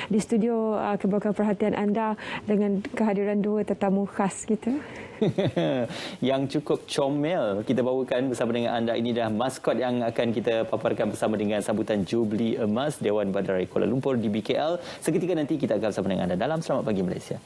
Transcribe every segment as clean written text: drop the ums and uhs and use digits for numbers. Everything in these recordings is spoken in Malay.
di studio kebawakan perhatian anda dengan kehadiran dua tetamu khas kita. Yang cukup comel kita bawakan bersama dengan anda ini dah maskot yang akan kita paparkan bersama dengan sambutan Jubli Emas Dewan Bandaraya Kuala Lumpur di BKL. Seketika nanti kita akan bersama dengan anda dalam Selamat Pagi Malaysia.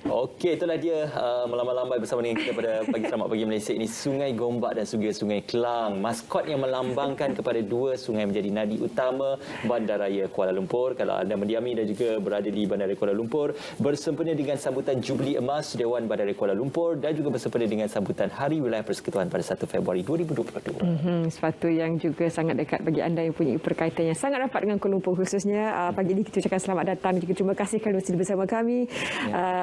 Okey, itulah dia melambai-lambai bersama dengan kita pada pagi Selamat Pagi Malaysia ini. Sungai Gombak dan juga Sungai Kelang, maskot yang melambangkan kepada dua sungai menjadi nadi utama Bandaraya Kuala Lumpur. Kalau anda mendiami dan juga berada di Bandaraya Kuala Lumpur, bersempena dengan sambutan Jubli Emas Dewan Bandaraya Kuala Lumpur dan juga bersempena dengan sambutan Hari Wilayah Persekutuan pada 1 Februari 2022. Sesuatu yang juga sangat dekat bagi anda yang punya perkaitan yang sangat rapat dengan Kuala Lumpur khususnya. Pagi ini kita ucapkan selamat datang dan juga terima kasih kerana bersama bersama kami.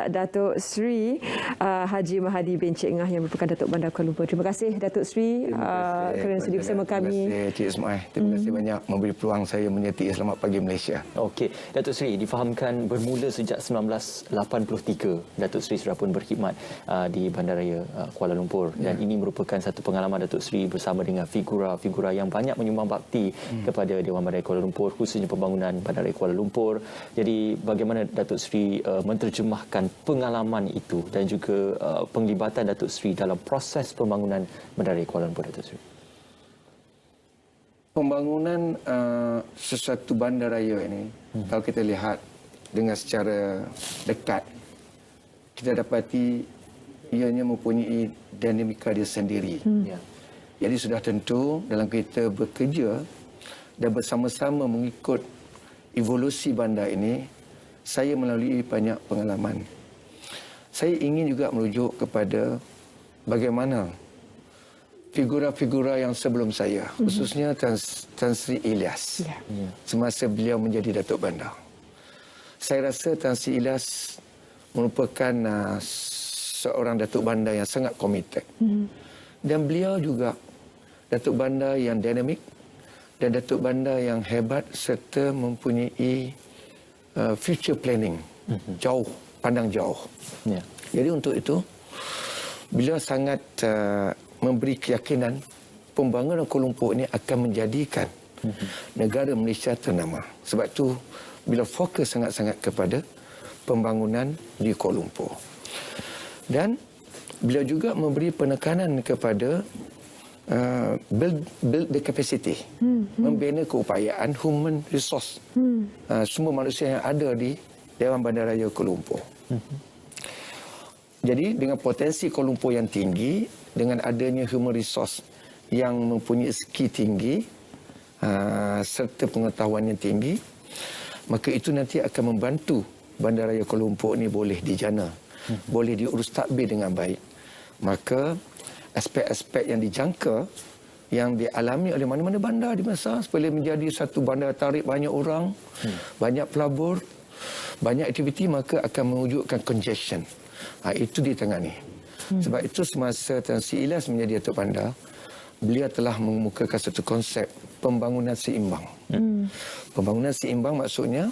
Datuk Sri Haji Mahadi bin Cik Ngah yang merupakan Datuk Bandar Kuala Lumpur. Terima kasih Datuk Sri kerana sudi bersama kami. Terima kasih Cik Ismail. Terima kasih banyak memberi peluang saya menyertai Selamat Pagi Malaysia. Okey, Datuk Sri difahamkan bermula sejak 1983. Datuk Sri sudah pun berkhidmat di Bandaraya Kuala Lumpur dan ini merupakan satu pengalaman Datuk Sri bersama dengan figura-figura yang banyak menyumbang bakti kepada Dewan Bandaraya Kuala Lumpur, khususnya pembangunan Bandaraya Kuala Lumpur. Jadi bagaimana Datuk Sri menterjemahkan pengalaman itu dan juga penglibatan Datuk Sri dalam proses pembangunan Bandaraya Kuala Lumpur, Datuk Sri? Pembangunan sesuatu bandaraya ini, kalau kita lihat dengan secara dekat, kita dapati ianya mempunyai dinamika dia sendiri. Jadi sudah tentu dalam kita bekerja dan bersama-sama mengikut evolusi bandar ini, saya melalui banyak pengalaman. Saya ingin juga merujuk kepada bagaimana figura-figura yang sebelum saya, khususnya Tan Sri Ilyas, semasa beliau menjadi Datuk Bandar. Saya rasa Tan Sri Ilyas merupakan seorang Datuk Bandar yang sangat komited. Dan beliau juga Datuk Bandar yang dinamik dan Datuk Bandar yang hebat serta mempunyai future planning, jauh, pandang jauh. Jadi untuk itu, beliau sangat memberi keyakinan pembangunan Kuala Lumpur ini akan menjadikan negara Malaysia ternama. Sebab itu, beliau fokus sangat-sangat kepada pembangunan di Kuala Lumpur. Dan beliau juga memberi penekanan kepada build the capacity, membina keupayaan human resource, semua manusia yang ada di Dewan Bandaraya Kuala Lumpur. Jadi dengan potensi Kuala Lumpur yang tinggi, dengan adanya human resource yang mempunyai skill tinggi serta pengetahuan yang tinggi, maka itu nanti akan membantu Bandaraya Kuala Lumpur ini boleh dijana, boleh diurus tadbir dengan baik. Maka aspek-aspek yang dijangka yang dialami oleh mana-mana bandar di masa supaya menjadi satu bandar tarik banyak orang, banyak pelabur, banyak aktiviti, maka akan mewujudkan congestion. Itu ditangani. Sebab itu semasa Tan Sri Ilyas menjadi Datuk Bandar, beliau telah mengemukakan satu konsep pembangunan seimbang. Pembangunan seimbang maksudnya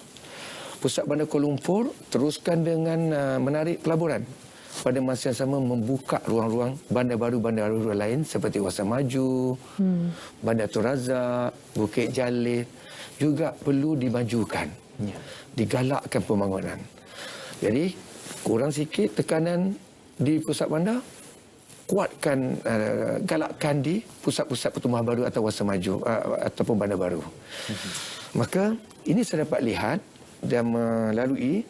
Pusat Bandar Kuala Lumpur teruskan dengan menarik pelaburan. Pada masa yang sama membuka ruang-ruang bandar baru lain seperti Wasan Maju, Bandar Tun Razak, Bukit Jalil juga perlu dimajukan, digalakkan pembangunan. Jadi kurang sikit tekanan di pusat bandar, kuatkan, galakkan di pusat-pusat pertumbuhan baru atau Wasan Maju ataupun bandar baru. Maka ini saya dapat lihat dan melalui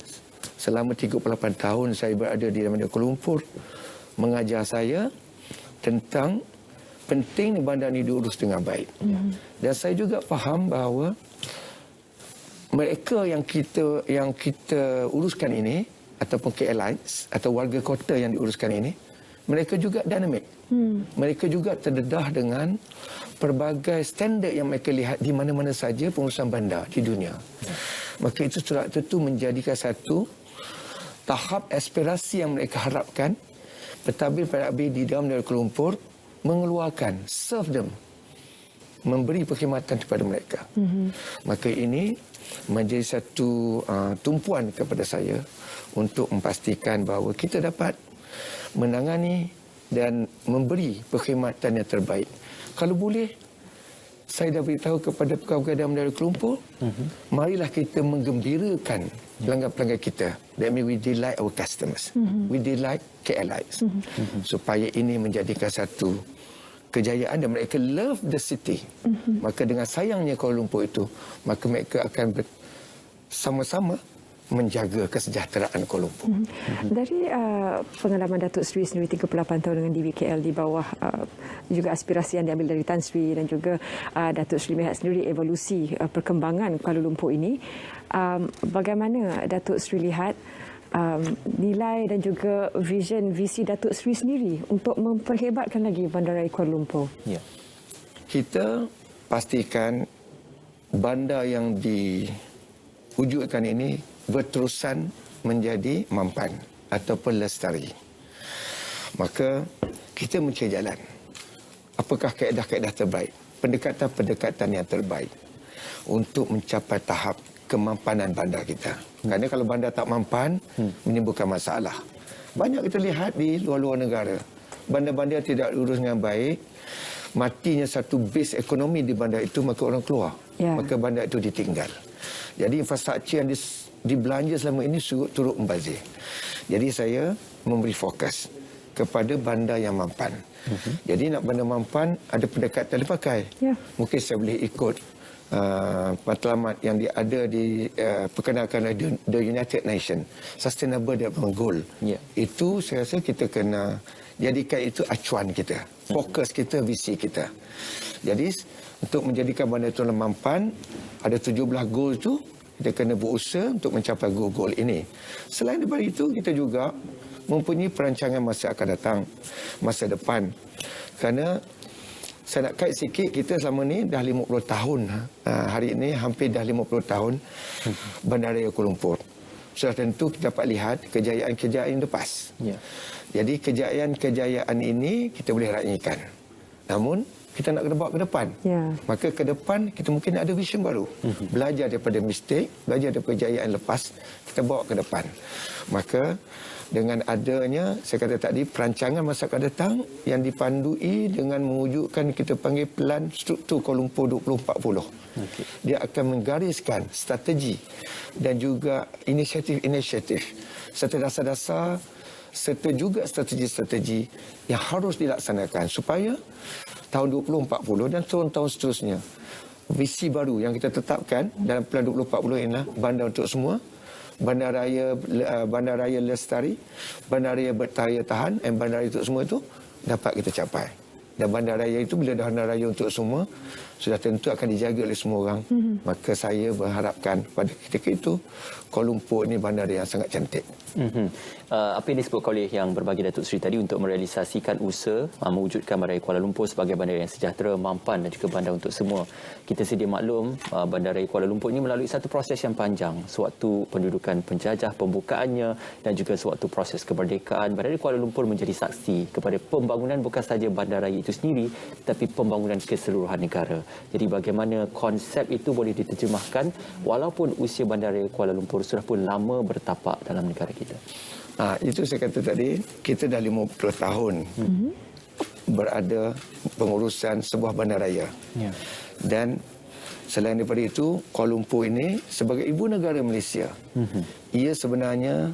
selama 38 tahun saya berada di Bandar Kuala Lumpur, mengajar saya tentang penting bandar ini diurus dengan baik. Dan saya juga faham bahawa mereka yang kita uruskan ini ataupun KLIs atau warga kota yang diuruskan ini, mereka juga dinamik. Mereka juga terdedah dengan pelbagai standard yang mereka lihat di mana-mana saja pengurusan bandar di dunia. Maka itu tentu menjadikan satu tahap aspirasi yang mereka harapkan pentadbir-pentadbir di dalam Bandar Kuala Lumpur mengeluarkan, serve them, memberi perkhidmatan kepada mereka. Maka ini menjadi satu tumpuan kepada saya untuk memastikan bahawa kita dapat menangani dan memberi perkhidmatan yang terbaik. Kalau boleh, saya dah beritahu kepada pegawai dan bandar Kuala Lumpur, marilah kita menggembirakan pelanggan-pelanggan kita. That means we delight our customers. We delight KLites. Supaya ini menjadikan satu kejayaan dan mereka love the city. Maka dengan sayangnya Kuala Lumpur itu, maka mereka akan sama-sama menjaga kesejahteraan Kuala Lumpur. Dari pengalaman Datuk Seri sendiri 38 tahun dengan DBKL di bawah juga aspirasi yang diambil dari Tan Sri dan juga Datuk Seri melihat sendiri evolusi perkembangan Kuala Lumpur ini, bagaimana Datuk Seri lihat nilai dan juga vision visi Datuk Seri sendiri untuk memperhebatkan lagi bandaraya Kuala Lumpur? Ya. Kita pastikan bandar yang diwujudkan ini berterusan menjadi mampan ataupun lestari. Maka kita mencari jalan. Apakah kaedah-kaedah terbaik? Pendekatan-pendekatan yang terbaik untuk mencapai tahap kemampanan bandar kita. Kerana kalau bandar tak mampan, menimbulkan masalah. Banyak kita lihat di luar-luar negara. Bandar-bandar tidak urus dengan baik, matinya satu base ekonomi di bandar itu, maka orang keluar. Maka bandar itu ditinggal. Jadi infrastruktur yang dibelanja selama ini turut membazir. Jadi saya memberi fokus kepada bandar yang mampan. Jadi nak bandar mampan, ada pendekatan dipakai. Mungkin saya boleh ikut matlamat yang ada diperkenalkan oleh The United Nations Sustainable Development Goal. Itu saya rasa kita kena jadikan itu acuan kita, fokus kita, visi kita. Jadi untuk menjadikan bandar itu mampan, ada 17 goal itu, kita kena berusaha untuk mencapai goal-goal ini. Selain daripada itu, kita juga mempunyai perancangan masa akan datang, masa depan. Kerana saya nak kait sikit, kita selama ni dah 50 tahun. Hari ini hampir dah 50 tahun bandaraya Kuala Lumpur. Sudah tentu kita dapat lihat kejayaan-kejayaan lepas. Jadi kejayaan-kejayaan ini kita boleh raikan. Namun kita nak kena bawa ke depan. Maka ke depan kita mungkin ada vision baru. Belajar daripada mistake, belajar daripada kejayaan lepas, kita bawa ke depan. Maka dengan adanya, saya kata tadi, perancangan masa akan datang yang dipandui dengan mewujudkan kita panggil pelan struktur Kuala Lumpur 2040. Dia akan menggariskan strategi dan juga inisiatif-inisiatif serta dasar-dasar serta juga strategi-strategi yang harus dilaksanakan supaya tahun 2040 dan tahun-tahun seterusnya, visi baru yang kita tetapkan dalam Pelan 2040 ialah bandar untuk semua, bandaraya lestari, bandaraya bertaya tahan, dan bandaraya untuk semua itu dapat kita capai. Dan bandaraya itu bila dah bandaraya untuk semua, sudah tentu akan dijaga oleh semua orang. Maka saya berharapkan pada ketika itu, Kuala Lumpur ini bandaraya yang sangat cantik. Apa yang disebutkan oleh yang berbagi Datuk Seri tadi untuk merealisasikan usaha mewujudkan bandaraya Kuala Lumpur sebagai bandaraya yang sejahtera, mampan dan juga bandar untuk semua. Kita sedia maklum bandaraya Kuala Lumpur ini melalui satu proses yang panjang, sewaktu pendudukan penjajah, pembukaannya dan juga sewaktu proses kemerdekaan. Bandaraya Kuala Lumpur menjadi saksi kepada pembangunan bukan sahaja bandaraya itu sendiri tetapi pembangunan keseluruhan negara. Jadi bagaimana konsep itu boleh diterjemahkan walaupun usia bandaraya Kuala Lumpur sudah pun lama bertapak dalam negara kita. Itu saya kata tadi, kita dah 50 tahun berada pengurusan sebuah bandaraya. Dan selain daripada itu, Kuala Lumpur ini sebagai ibu negara Malaysia, ia sebenarnya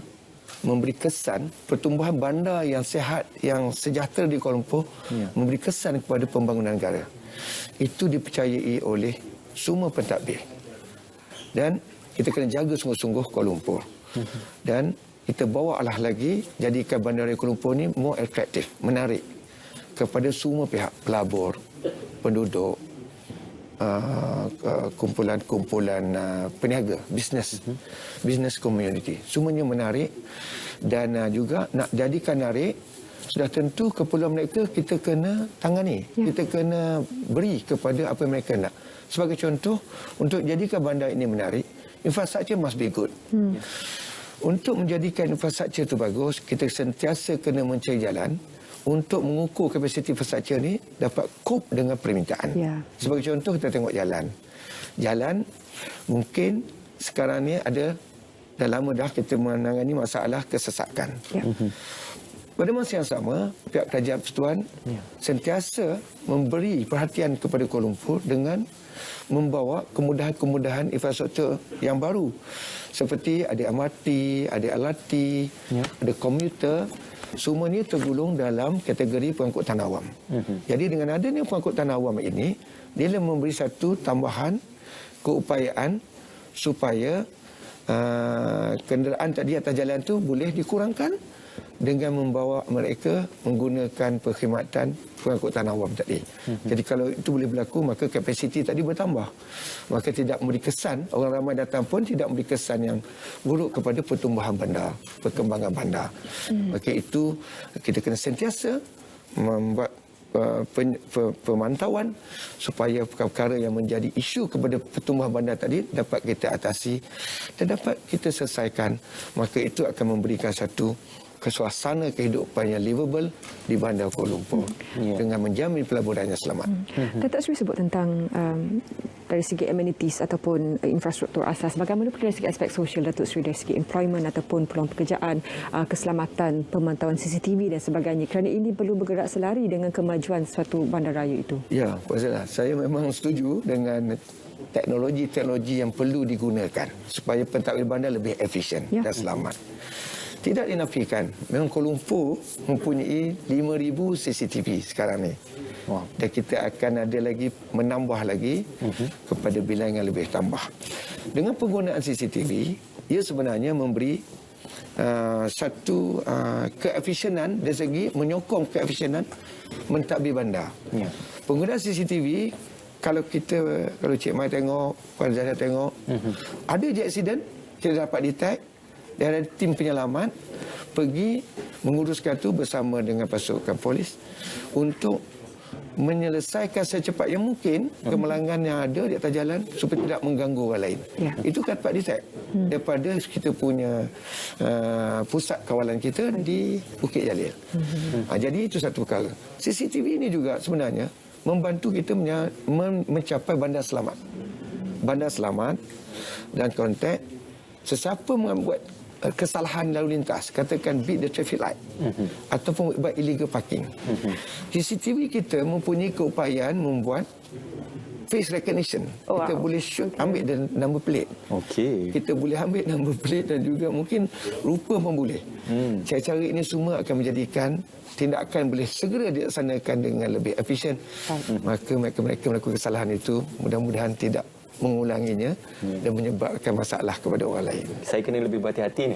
memberi kesan pertumbuhan bandar yang sihat, yang sejahtera di Kuala Lumpur, memberi kesan kepada pembangunan negara. Itu dipercayai oleh semua pentadbir. Dan kita kena jaga sungguh-sungguh Kuala Lumpur. Dan kita bawa lagi, jadikan bandaraya Kuala Lumpur ini more attractive, menarik kepada semua pihak, pelabur, penduduk, kumpulan-kumpulan peniaga, business community. Semuanya menarik dan juga nak jadikan menarik, sudah tentu keperluan mereka kita kena tangani. Kita kena beri kepada apa yang mereka nak. Sebagai contoh, untuk jadikan bandar ini menarik, infrastruktur must be good. Untuk menjadikan infrastruktur itu bagus, kita sentiasa kena mencari jalan untuk mengukur kapasiti infrastruktur ini dapat cope dengan permintaan. Sebagai contoh, kita tengok jalan. Jalan mungkin sekarang ni ada, dah lama dah kita menangani masalah kesesakan. pada masa yang sama, pihak Kerajaan Persekutuan sentiasa memberi perhatian kepada Kuala Lumpur dengan membawa kemudahan-kemudahan infrastruktur yang baru. Seperti ada MRT, ada LRT, ada komuter. Semuanya tergolong dalam kategori pengangkutan awam. Jadi dengan adanya pengangkutan awam ini, dia memberi satu tambahan keupayaan supaya kenderaan tadi atas jalan tu boleh dikurangkan dengan membawa mereka menggunakan perkhidmatan pengangkutan awam tadi. Jadi kalau itu boleh berlaku, maka kapasiti tadi bertambah. Maka tidak memberi kesan, orang ramai datang pun tidak memberi kesan yang buruk kepada pertumbuhan bandar, perkembangan bandar. Maka itu kita kena sentiasa membuat pemantauan supaya perkara yang menjadi isu kepada pertumbuhan bandar tadi dapat kita atasi dan dapat kita selesaikan. Maka itu akan memberikan satu suasana kehidupan yang livable di Bandar Kuala Lumpur dengan menjamin pelaburannya selamat. Datuk Seri sebut tentang dari segi amenities ataupun infrastruktur asas. Bagaimana dari segi aspek sosial, Datuk Seri, dari segi employment ataupun peluang pekerjaan, keselamatan, pemantauan CCTV dan sebagainya. Kerana ini perlu bergerak selari dengan kemajuan suatu bandaraya itu. Ya, Puan Zela, saya memang setuju dengan teknologi-teknologi yang perlu digunakan supaya pentadbiran bandar lebih efisien dan selamat. Tidak dinafikan, memang Kuala Lumpur mempunyai 5,000 CCTV sekarang ni. Dan kita akan ada lagi, menambah lagi kepada bilangan lebih tambah. Dengan penggunaan CCTV, ia sebenarnya memberi satu keefisienan dari segi menyokong keefisienan mentadbir bandar. Penggunaan CCTV, kalau Cik Mai tengok, Puan Zahra tengok, ada je aksiden, kita dapat detect. Dan ada tim penyelamat pergi menguruskan itu bersama dengan pasukan polis untuk menyelesaikan secepat yang mungkin kemalangan yang ada di atas jalan supaya tidak mengganggu orang lain. Itu kan dapat detect daripada kita punya pusat kawalan kita di Bukit Jalil. Jadi itu satu perkara. CCTV ini juga sebenarnya membantu kita mencapai bandar selamat. Bandar selamat dan kontak sesiapa membuat kesalahan lalu lintas, katakan beat the traffic light ataupun buat illegal parking. CCTV kita mempunyai keupayaan membuat face recognition. Kita boleh shoot, ambil dan number plate. Kita boleh ambil number plate dan juga mungkin rupa pun boleh. Cara-cara ini semua akan menjadikan tindakan boleh segera dilaksanakan dengan lebih efisien. Maka mereka melakukan kesalahan itu mudah-mudahan tidak mengulanginya dan menyebabkan masalah kepada orang lain. Saya kena lebih berhati-hati ni.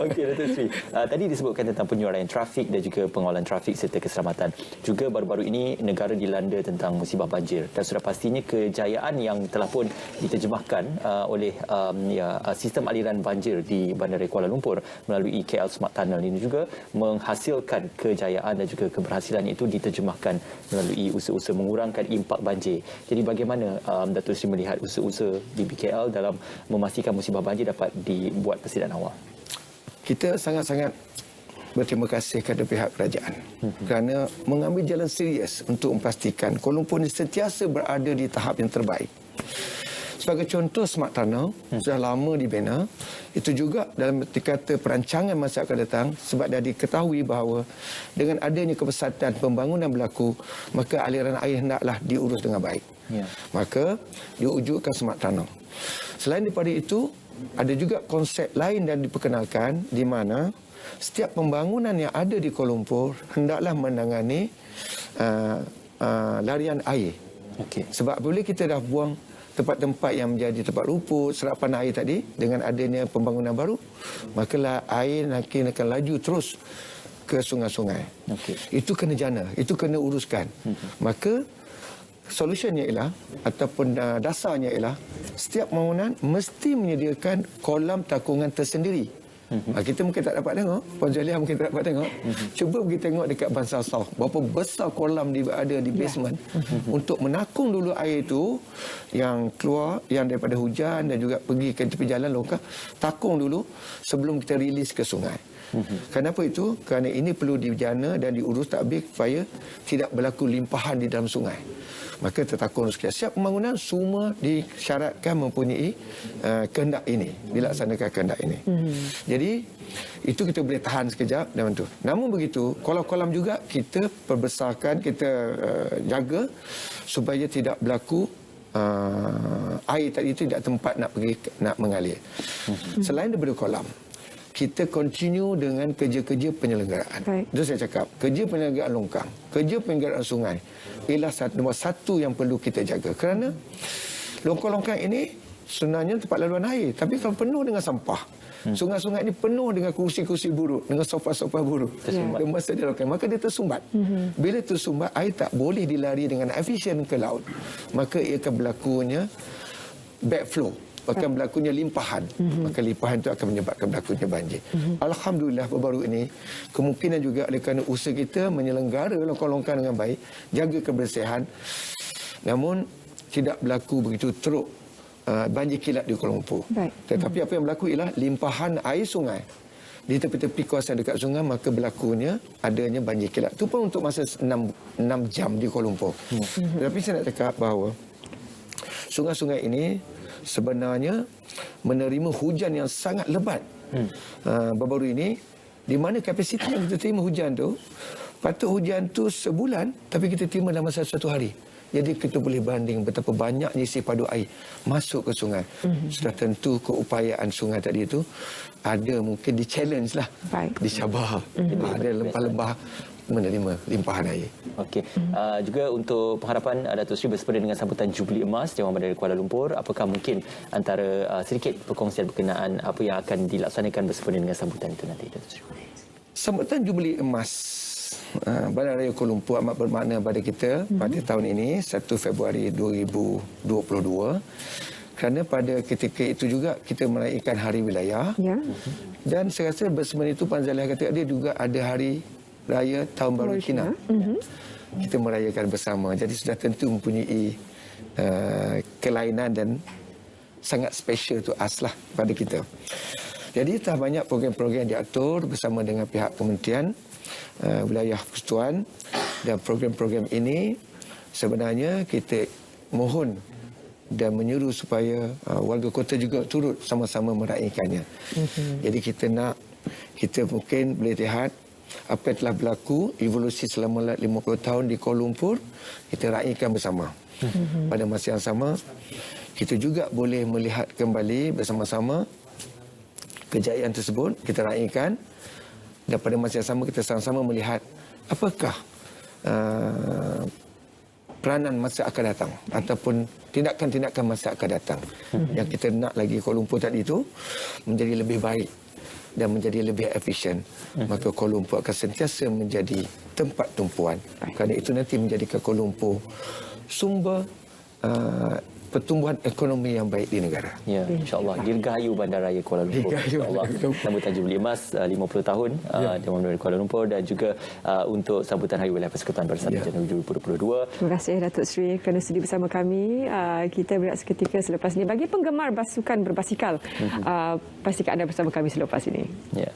Okey, Datuk Seri. Tadi disebutkan tentang penyuaraian trafik dan juga pengawalan trafik serta keselamatan. Juga baru-baru ini negara dilanda tentang musibah banjir dan sudah pastinya kejayaan yang telah pun diterjemahkan oleh sistem aliran banjir di Bandaraya Kuala Lumpur melalui KL Smart Tunnel ini juga menghasilkan kejayaan dan juga keberhasilan itu diterjemahkan melalui usaha-usaha mengurangkan impak banjir. Jadi bagaimana Datuk Seri melihat usaha-usaha di BKL dalam memastikan musibah banjir dapat dibuat persediaan awal? Kita sangat-sangat berterima kasih kepada pihak kerajaan kerana mengambil jalan serius untuk memastikan Kuala Lumpur ini sentiasa berada di tahap yang terbaik. Sebagai contoh, Smart Tunnel sudah lama dibina. Itu juga dalam erti kata perancangan masa akan datang sebab dah diketahui bahawa dengan adanya kepesatan pembangunan berlaku, maka aliran air hendaklah diurus dengan baik. Maka diwujudkan Smart Tunnel. Selain daripada itu, ada juga konsep lain yang diperkenalkan di mana setiap pembangunan yang ada di Kuala Lumpur hendaklah menangani larian air. Sebab apabila kita dah buang tempat-tempat yang menjadi tempat rumput, serapan air tadi, dengan adanya pembangunan baru, maka air akan laju terus ke sungai-sungai. Itu kena jana, itu kena uruskan. Maka solusinya ialah ataupun dasarnya ialah setiap bangunan mesti menyediakan kolam takungan tersendiri. Kita mungkin tak dapat tengok, Puan Zalia mungkin tak dapat tengok. Cuba pergi tengok dekat Bansal South, berapa besar kolam ada di basement untuk menakung dulu air itu yang keluar, yang daripada hujan dan juga pergi ke tepi jalan longkang, takung dulu sebelum kita rilis ke sungai. Kenapa itu? Kerana ini perlu dijana dan diurus tadbir supaya tidak berlaku limpahan di dalam sungai. Maka tertakun sekian. Siap pembangunan semua disyaratkan mempunyai kehendak ini, dilaksanakan kehendak ini. Jadi itu kita boleh tahan sekejap dan itu. Namun begitu, kolam-kolam juga kita perbesarkan, kita jaga supaya tidak berlaku air tadi itu tidak tempat nak pergi nak mengalir. Selain daripada kolam, kita continue dengan kerja-kerja penyelenggaraan. Itu saya cakap, kerja penyelenggaraan longkang, kerja penyelenggaraan sungai ialah nombor satu yang perlu kita jaga. Kerana longkang-longkang ini sebenarnya tempat laluan air, tapi kalau penuh dengan sampah, sungai-sungai ini penuh dengan kursi-kursi buruk, dengan sofa-sofa buruk, masa dia longkang, maka dia tersumbat. Bila tersumbat, air tak boleh dilari dengan efisien ke laut, maka ia akan berlakunya backflow, akan berlakunya limpahan. Maka limpahan itu akan menyebabkan berlakunya banjir. Alhamdulillah baru-baru ini kemungkinan juga oleh kerana usaha kita menyelenggara longkang-longkang dengan baik, jaga kebersihan, namun tidak berlaku begitu teruk banjir kilat di Kuala Lumpur. Tetapi apa yang berlaku ialah limpahan air sungai di tepi-tepi kawasan dekat sungai, maka berlakunya adanya banjir kilat. Itu pun untuk masa 6 jam di Kuala Lumpur. Tetapi saya nak cakap bahawa sungai-sungai ini sebenarnya menerima hujan yang sangat lebat. Baru-baru ini, di mana kapasiti yang kita terima hujan tu, patut hujan tu sebulan, tapi kita terima dalam masa 1 hari. Jadi kita boleh banding betapa banyaknya isi padu air masuk ke sungai. Sudah tentu keupayaan sungai tadi itu ada mungkin di-challenge lah. Di Sabah. Ada lembah-lembah menerima limpahan air. Okey. Juga untuk pengharapan Datuk Seri bersempena dengan sambutan Jubili Emas Dewan Bandar Kuala Lumpur, apakah mungkin antara sedikit perkongsian berkenaan apa yang akan dilaksanakan bersempena dengan sambutan itu nanti, Datuk Seri? Sambutan Jubili Emas Bandaraya Kuala Lumpur amat bermakna pada kita pada tahun ini 1 Februari 2022, kerana pada ketika itu juga kita meraihkan Hari Wilayah. Dan saya rasa bersama itu Puan Zaliha kata dia juga ada Hari Raya Tahun Baru Cina. Kita merayakan bersama. Jadi sudah tentu mempunyai kelainan dan sangat special to us lah pada kita. Jadi telah banyak program-program yang diatur bersama dengan pihak kementerian wilayah persekutuan, dan program-program ini sebenarnya kita mohon dan menyuruh supaya warga kota juga turut sama-sama meraihkannya. Jadi kita mungkin boleh lihat apa yang telah berlaku, evolusi selama 50 tahun di Kuala Lumpur, kita raihkan bersama. Pada masa yang sama, kita juga boleh melihat kembali bersama-sama kejayaan tersebut, kita raihkan. Dan pada masa yang sama kita sama-sama melihat apakah peranan masa akan datang ataupun tindakan-tindakan masa akan datang yang kita nak lagi Kuala Lumpur tadi itu menjadi lebih baik dan menjadi lebih efisien. Maka Kuala Lumpur akan sentiasa menjadi tempat tumpuan. Kerana itu nanti menjadikan Kuala Lumpur sumber pertumbuhan ekonomi yang baik di negara. Ya, insya-Allah. Dirgahayu Bandaraya Kuala Lumpur. Insya-Allah. Sambutan Jubili Emas 50 tahun Dewan Bandar Kuala Lumpur, dan juga untuk sambutan Hari Wilayah Persekutuan pada 1 Januari 2022. Terima kasih Datuk Seri kerana sudi bersama kami. Kita berehat seketika selepas ini. Bagi penggemar basukan berbasikal, pastikan anda bersama kami selepas ini. Ya.